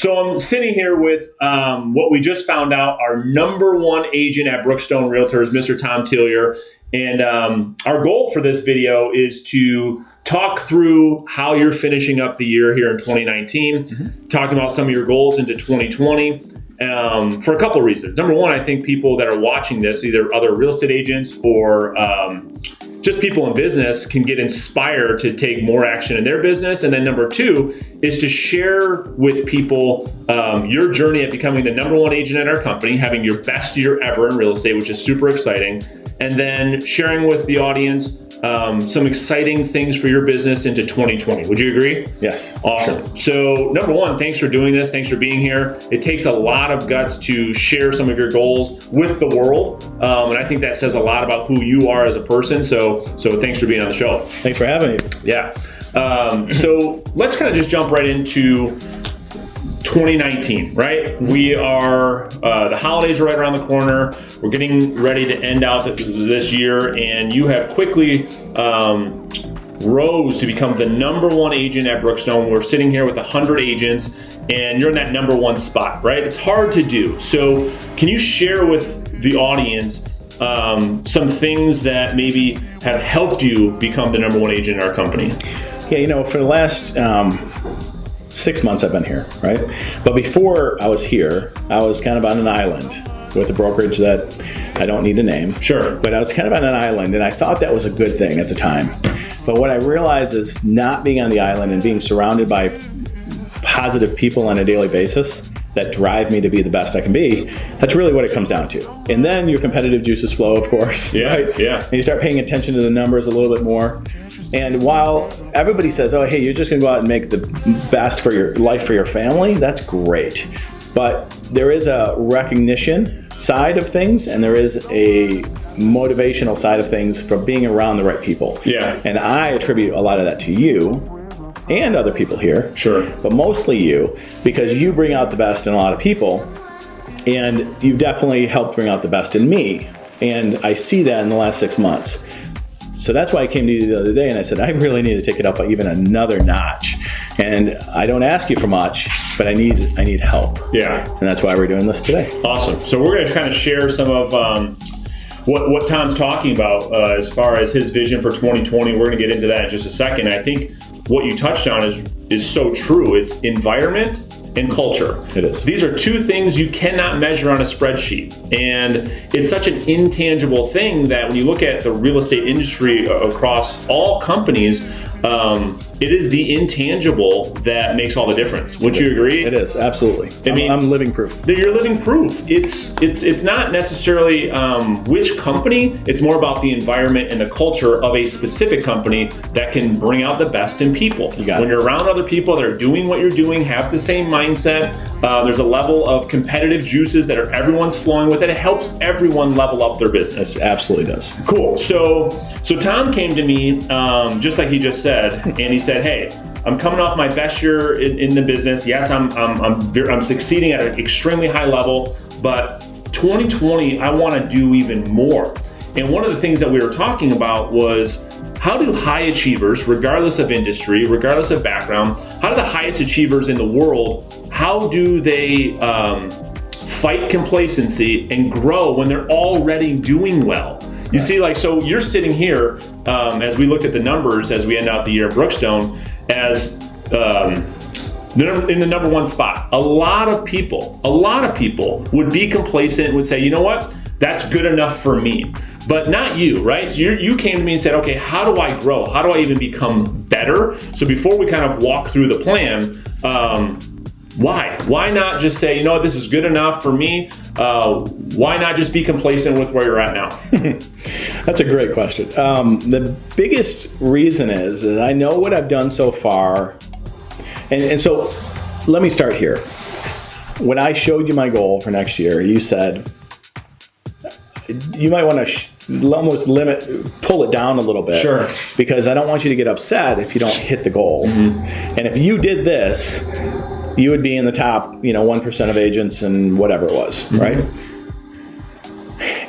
So I'm sitting here with what we just found out, our number one agent at Brookstone Realtors, Mr. Tom Tillier. And our goal for this video is to talk through how you're finishing up the year here in 2019, talking about some of your goals into 2020 for a couple of reasons. Number one, I think people that are watching this, either other real estate agents or just people in business, can get inspired to take more action in their business. And then number two is to share with people your journey at becoming the number one agent at our company, having your best year ever in real estate, which is super exciting. And then sharing with the audience some exciting things for your business into 2020. Would you agree? Yes. Awesome. Sure. So number one, thanks for doing this. Thanks for being here. It takes a lot of guts to share some of your goals with the world. And I think that says a lot about who you are as a person. So thanks for being on the show. Thanks for having me. Yeah. So let's kind of just jump right into 2019, right? We are, the holidays are right around the corner. We're getting ready to end out this year, and you have quickly rose to become the number one agent at Brookstone. We're sitting here with 100 agents, and you're in that number one spot, right? It's hard to do. So can you share with the audience some things that maybe have helped you become the number one agent in our company? Yeah, for the last 6 months I've been here, right? But before I was here, I was kind of on an island with a brokerage that I don't need to name. Sure. But I was kind of on an island, and I thought that was a good thing at the time. But what I realized is not being on the island and being surrounded by positive people on a daily basis that drive me to be the best I can be, that's really what it comes down to. And then your competitive juices flow, of course. Yeah, right? yeah. And you start paying attention to the numbers a little bit more. And while everybody says, oh, hey, you're just gonna go out and make the best for your life for your family, that's great. But there is a recognition side of things, and there is a motivational side of things for being around the right people. Yeah. And I attribute a lot of that to you and other people here. Sure. But mostly you, because you bring out the best in a lot of people, and you've definitely helped bring out the best in me. And I see that in the last 6 months. So that's why I came to you the other day and I said, I really need to take it up even another notch. And I don't ask you for much, but I need help. Yeah. And that's why we're doing this today. Awesome. So we're going to kind of share some of what Tom's talking about as far as his vision for 2020. We're going to get into that in just a second. I think what you touched on is so true. It's environment and culture. It is. These are two things you cannot measure on a spreadsheet. And it's such an intangible thing that when you look at the real estate industry across all companies, it is the intangible that makes all the difference. Would you agree? It is, absolutely. I mean, I'm living proof. You're living proof. It's not necessarily which company. It's more about the environment and the culture of a specific company that can bring out the best in people. You got when it. you're around other people that are doing what you're doing, have the same mindset, there's a level of competitive juices that everyone's flowing with it. It helps everyone level up their business. It absolutely does. Cool. So Tom came to me, just like he just said, and he said, hey, I'm coming off my best year in the business. Yes, I'm succeeding at an extremely high level, but 2020, I want to do even more. And one of the things that we were talking about was, how do high achievers, regardless of industry, regardless of background, how do the highest achievers in the world, how do they fight complacency and grow when they're already doing well? You see, so you're sitting here, as we look at the numbers as we end out the year at Brookstone, as in the number one spot. A lot of people would be complacent, would say, you know what, that's good enough for me. But not you, right? So you came to me and said, okay, how do I grow? How do I even become better? So before we kind of walk through the plan, why? Why not just say, you know what, this is good enough for me? Why not just be complacent with where you're at now? That's a great question. The biggest reason is I know what I've done so far. And so let me start here. When I showed you my goal for next year, you said, you might want to almost pull it down a little bit. Sure. Because I don't want you to get upset if you don't hit the goal. Mm-hmm. And if you did this, you would be in the top, 1% of agents and whatever it was, mm-hmm. right?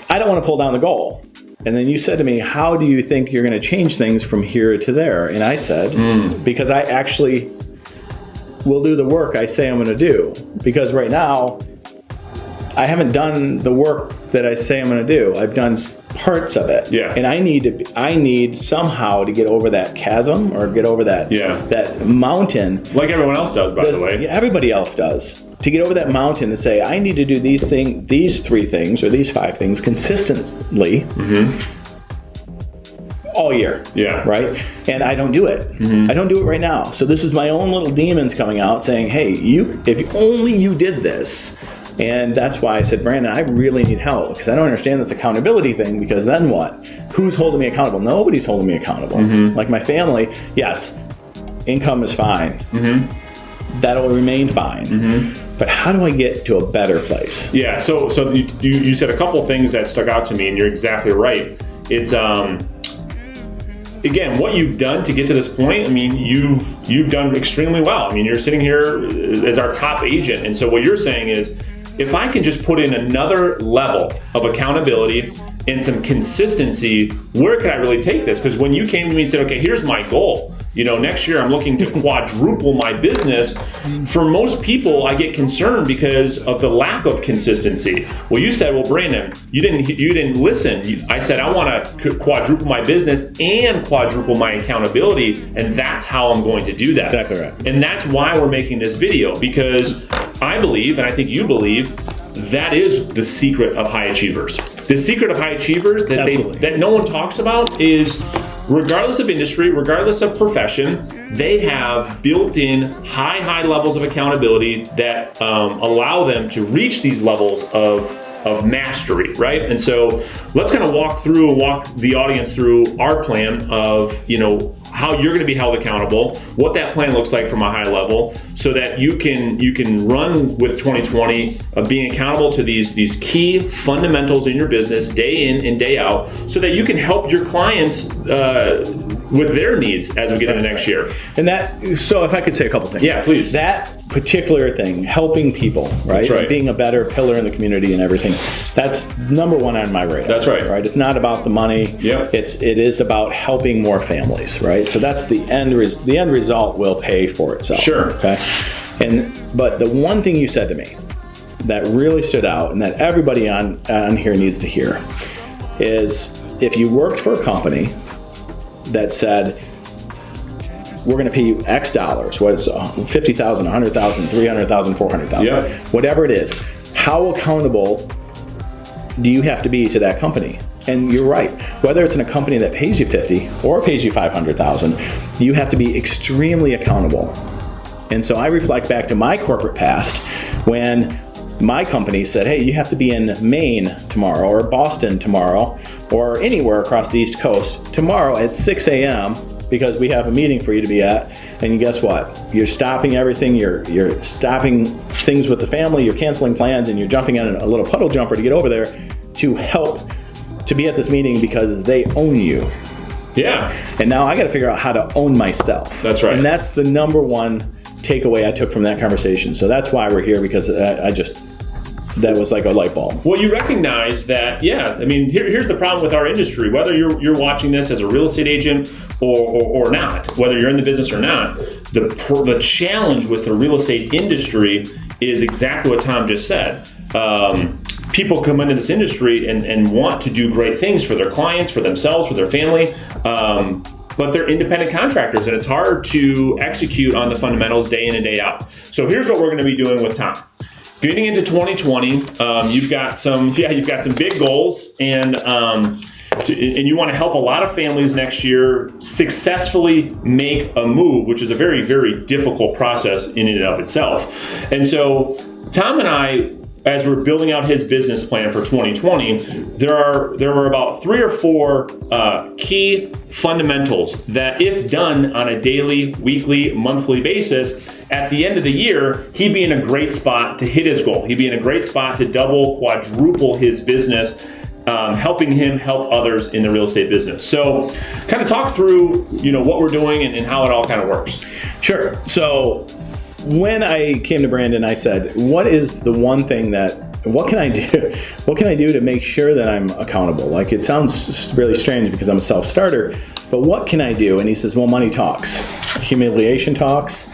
I don't want to pull down the goal. And then you said to me, how do you think you're going to change things from here to there? And I said, because I actually will do the work I say I'm going to do. Because right now, I haven't done the work that I say I'm going to do. I've done parts of it. Yeah. And I need somehow to get over that chasm or get over that that mountain. Like everyone else does, by the way. Yeah, everybody else does. To get over that mountain and say, I need to do these 3 things or these 5 things consistently all year. Yeah. Right? And I don't do it. I don't do it right now. So this is my own little demons coming out saying, hey, if only you did this. And that's why I said, Brandon, I really need help because I don't understand this accountability thing, because then what? Who's holding me accountable? Nobody's holding me accountable. Like my family, yes, income is fine. That'll remain fine. But how do I get to a better place? Yeah, so you said a couple of things that stuck out to me, and you're exactly right. It's again, what you've done to get to this point, I mean, you've done extremely well. I mean, you're sitting here as our top agent, and so what you're saying is, if I can just put in another level of accountability and some consistency, where can I really take this? Because when you came to me and said, okay, here's my goal. Next year I'm looking to quadruple my business. For most people, I get concerned because of the lack of consistency. Well, you said, well, Brandon, you didn't listen. I said, I want to quadruple my business and quadruple my accountability, and that's how I'm going to do that. Exactly right. And that's why we're making this video, because I believe, and I think you believe, that is the secret of high achievers. The secret of high achievers that no one talks about is, regardless of industry, regardless of profession, they have built-in high levels of accountability that allow them to reach these levels of mastery, right? And so let's kind of walk the audience through our plan of, how you're going to be held accountable, what that plan looks like from a high level, so that you can run with 2020 being accountable to these key fundamentals in your business day in and day out, so that you can help your clients with their needs as we get into next year. And so if I could say a couple things. Yeah, please. That particular thing, helping people, right? That's right. And being a better pillar in the community and everything. That's number one on my radar. That's right. Right? It's not about the money. Yep. It is about helping more families, right? So that's the end result will pay for itself. Sure. Okay. But the one thing you said to me that really stood out and that everybody on here needs to hear is, if you worked for a company that said, we're going to pay you X dollars, what is $50,000, $100,000, $300,000, $400,000, Yeah. whatever it is, how accountable do you have to be to that company? And you're right. Whether it's in a company that pays you $50,000 or pays you $500,000, you have to be extremely accountable. And so I reflect back to my corporate past when my company said, hey, you have to be in Maine tomorrow or Boston tomorrow or anywhere across the East Coast tomorrow at 6 a.m. because we have a meeting for you to be at. And guess what? You're stopping everything. You're stopping things with the family. You're canceling plans, and you're jumping on a little puddle jumper to get over there to help to be at this meeting because they own you. Yeah. And now I got to figure out how to own myself. That's right. And that's the number one takeaway I took from that conversation. So that's why we're here, because that was like a light bulb. Well, you recognize that, yeah. I mean, here's the problem with our industry. Whether you're watching this as a real estate agent or not, whether you're in the business or not, the challenge with the real estate industry is exactly what Tom just said. People come into this industry and want to do great things for their clients, for themselves, for their family, but they're independent contractors, and it's hard to execute on the fundamentals day in and day out. So here's what we're going to be doing with Tom. Getting into 2020, you've got some big goals, and you want to help a lot of families next year successfully make a move, which is a very, very difficult process in and of itself. And so Tom and I, as we're building out his business plan for 2020, there were about 3 or 4 key fundamentals that, if done on a daily, weekly, monthly basis, at the end of the year, he'd be in a great spot to hit his goal. He'd be in a great spot to double, quadruple his business, helping him help others in the real estate business. So kind of talk through, what we're doing and how it all kind of works. Sure. So when I came to Brandon, I said, what is the one thing what can I do? What can I do to make sure that I'm accountable? Like, it sounds really strange because I'm a self-starter, but what can I do? And he says, well, money talks, humiliation talks,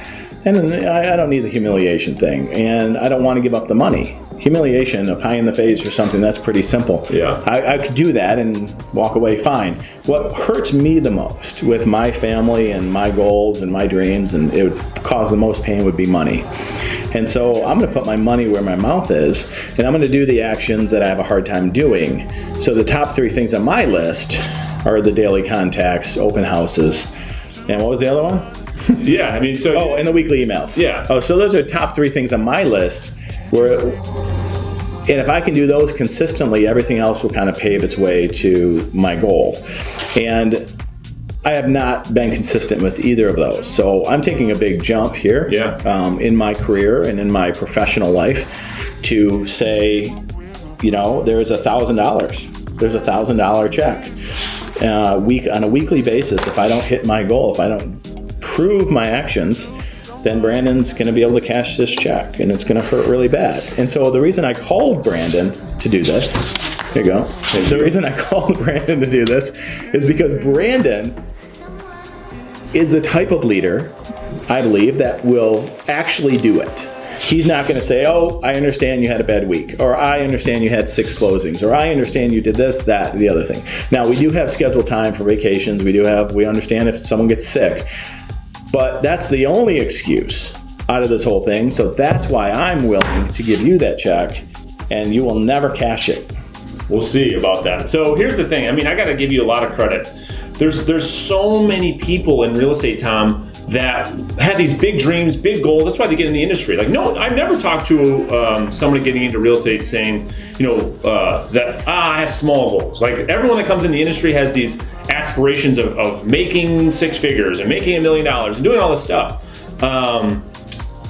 And I don't need the humiliation thing, and I don't want to give up the money. Humiliation, a pie in the face or something, that's pretty simple. Yeah. I could do that and walk away fine. What hurts me the most with my family and my goals and my dreams, and it would cause the most pain, would be money. And so I'm going to put my money where my mouth is, and I'm going to do the actions that I have a hard time doing. So the top 3 things on my list are the daily contacts, open houses, and what was the other one? Yeah, I mean, so... Oh, and the weekly emails. Yeah. Oh, so those are the top 3 things on my list. And if I can do those consistently, everything else will kind of pave its way to my goal. And I have not been consistent with either of those. So I'm taking a big jump here in my career and in my professional life to say, there's $1,000. There's $1,000 check on a weekly basis. If I don't hit my goal, if I don't prove my actions, then Brandon's going to be able to cash this check, and it's going to hurt really bad. And so the reason I called Brandon to do this, here you go. The reason I called Brandon to do this is because Brandon is the type of leader, I believe, that will actually do it. He's not going to say, oh, I understand you had a bad week, or I understand you had 6 closings, or I understand you did this, that, the other thing. Now, we do have scheduled time for vacations. We understand if someone gets sick. But that's the only excuse out of this whole thing. So that's why I'm willing to give you that check, and you will never cash it. We'll see about that. So here's the thing. I mean, I got to give you a lot of credit. There's so many people in real estate, Tom, that have these big dreams, big goals. That's why they get in the industry. Like, no, I've never talked to somebody getting into real estate saying, that I have small goals. Like, everyone that comes in the industry has these aspirations of making 6 figures and making $1 million and doing all this stuff.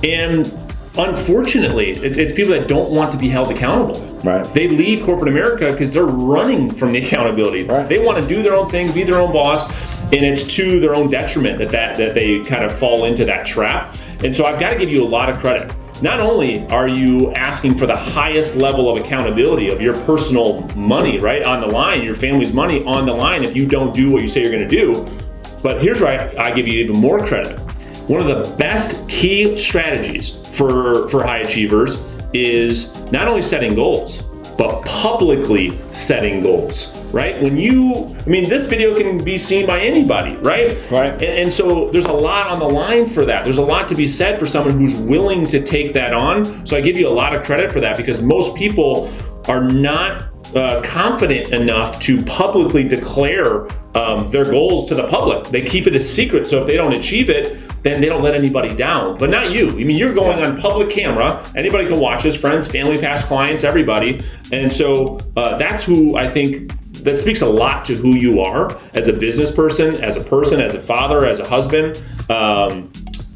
And unfortunately, it's people that don't want to be held accountable. Right. They leave corporate America because they're running from the accountability. Right. They want to do their own thing, be their own boss, and it's to their own detriment that they kind of fall into that trap. And so I've got to give you a lot of credit. Not only are you asking for the highest level of accountability of your personal money, right, on the line, your family's money on the line if you don't do what you say you're going to do, but here's where I give you even more credit. One of the best key strategies for high achievers is not only setting goals, but publicly setting goals, right? This video can be seen by anybody, right? Right. And so there's a lot on the line for that. There's a lot to be said for someone who's willing to take that on. So I give you a lot of credit for that, because most people are not confident enough to publicly declare their goals to the public. They keep it a secret, so if they don't achieve it, then they don't let anybody down. But not you. I mean, you're going on public camera. Anybody can watch this, friends, family, past clients, everybody. And so that's who I think, that speaks a lot to who you are as a business person, as a father, as a husband. And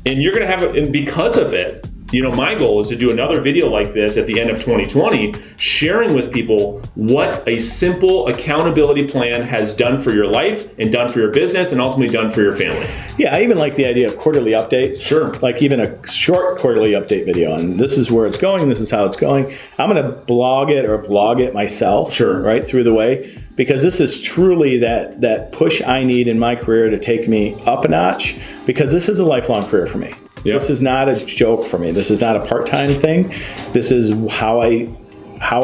you're going to have it, and because of it, my goal is to do another video like this at the end of 2020, sharing with people what a simple accountability plan has done for your life and done for your business and ultimately done for your family. Yeah, I even like the idea of quarterly updates. Sure. Like even a short quarterly update video, and this is where it's going, this is how it's going. I'm going to blog it or vlog it myself, sure, right through the way, because this is truly that push I need in my career to take me up a notch, because this is a lifelong career for me. Yep. This is not a joke for me. This is not a part-time thing. This is how I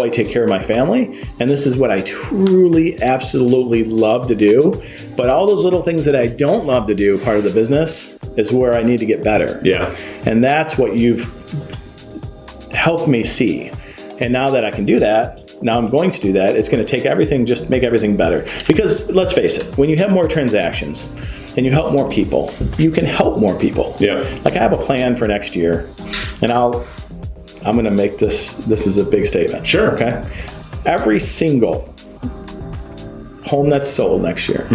take care of my family, and this is what I truly, absolutely love to do. But all those little things that I don't love to do, part of the business, is where I need to get better. Yeah. And that's what you've helped me see. And now that I can do that, now I'm going to do that, it's going to take everything, just make everything better. Because let's face it, when you have more transactions and you help more people, you can help more people. Yeah. Like I have a plan for next year, and I'm going to make this is a big statement. Sure. Okay. Every single home that's sold next year,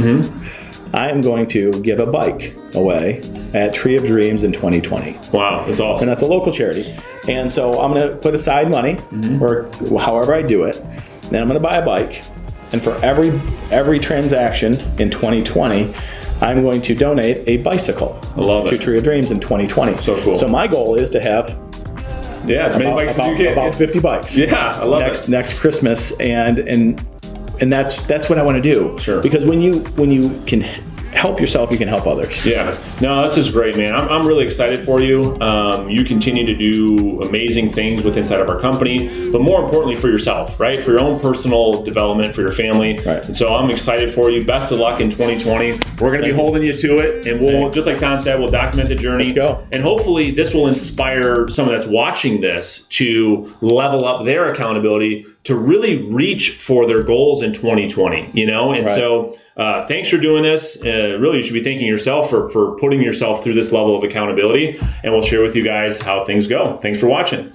I am going to give a bike away at Tree of Dreams in 2020. Wow, that's awesome. And that's a local charity. And so I'm going to put aside money, or however I do it, then I'm going to buy a bike. And for every transaction in 2020, I'm going to donate a bicycle to Tree of Dreams in 2020. So cool. So my goal is to have as many bikes as you can. About 50 bikes. Yeah, I love it. Next Christmas, and that's what I want to do. Sure. Because when you can help yourself, you can help others. Yeah, no, this is great, man. I'm really excited for you. You continue to do amazing things with inside of our company, but more importantly for yourself, right? For your own personal development, for your family. Right. And so I'm excited for you. Best of luck in 2020. We're going to be holding you to it, and we'll, just like Tom said, we'll document the journey. Let's go. And hopefully this will inspire someone that's watching this to level up their accountability to really reach for their goals in 2020, you know? And so thanks for doing this. Really, you should be thanking yourself for putting yourself through this level of accountability. And we'll share with you guys how things go. Thanks for watching.